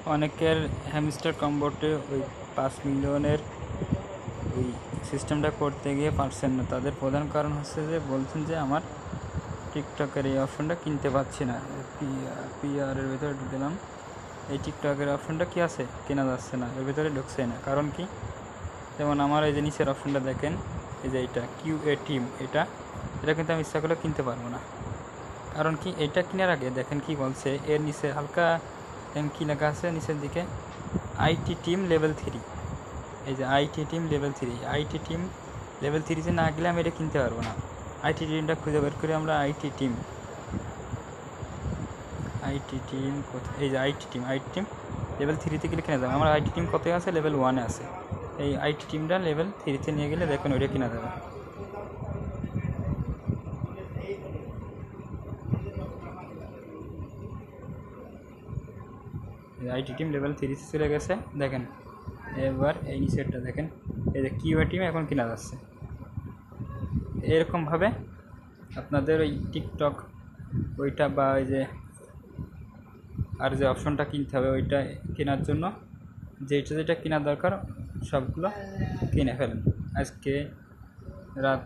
অনেকের হ্যামস্টার কম্বোতে ওই 5 মিলিয়নের ওই সিস্টেমটা করতে গিয়ে পারছেন না। তাদের প্রধান কারণ হচ্ছে যে বলছেন যে আমার টিকটকের এই অপশনটা কিনতে পারছি না। পিআরের ভিতরে দিলাম, এই টিকটকের অপশনটা কি আছে, কেনা যাচ্ছে না, এর ভিতরে ঢুকছে না। কারণ কি, যেমন আমার এই যে নিচের অপশনটা দেখেন, এই যে এইটা কিউএ টিম, এটা কিন্তু আমি ইচ্ছা করলে কিনতে পারবো না। কারণ কি, এটা কেনার আগে দেখেন কি বলছে, এর নিচে হালকা কি লেখা আছে নিচের দিকে, আইটি টিম লেভেল 3। এই যে IT team level 3, IT team level 3-তে না গেলে আমি এটা কিনতে পারবো না। আইটি টিমটা খুঁজে বের করে আমরা আইটি টিম কোথায়, এই যে আইটি টিম লেভেল 3-তে গেলে কেনা যাবে। আমার আইটি টিম কত আছে, লেভেল 1-এ আছে। এই আইটি টিমটা লেভেল 3-তে নিয়ে গেলে দেখুন ওইটা কেনা যাবে। আইটি টিম লেভেল 3-তে চলে গেছে দেখেন। এবার এই নিচেরটা দেখেন, এই যে কিউএ টিম এখন কেনা যাচ্ছে। এরকমভাবে আপনাদের ওই টিকটক ওইটা বা ওই যে আর যে অপশনটা কিনতে হবে ওইটা কেনার জন্য যেটা কেনার দরকার সবগুলো কিনে ফেলেন। আজকে রাত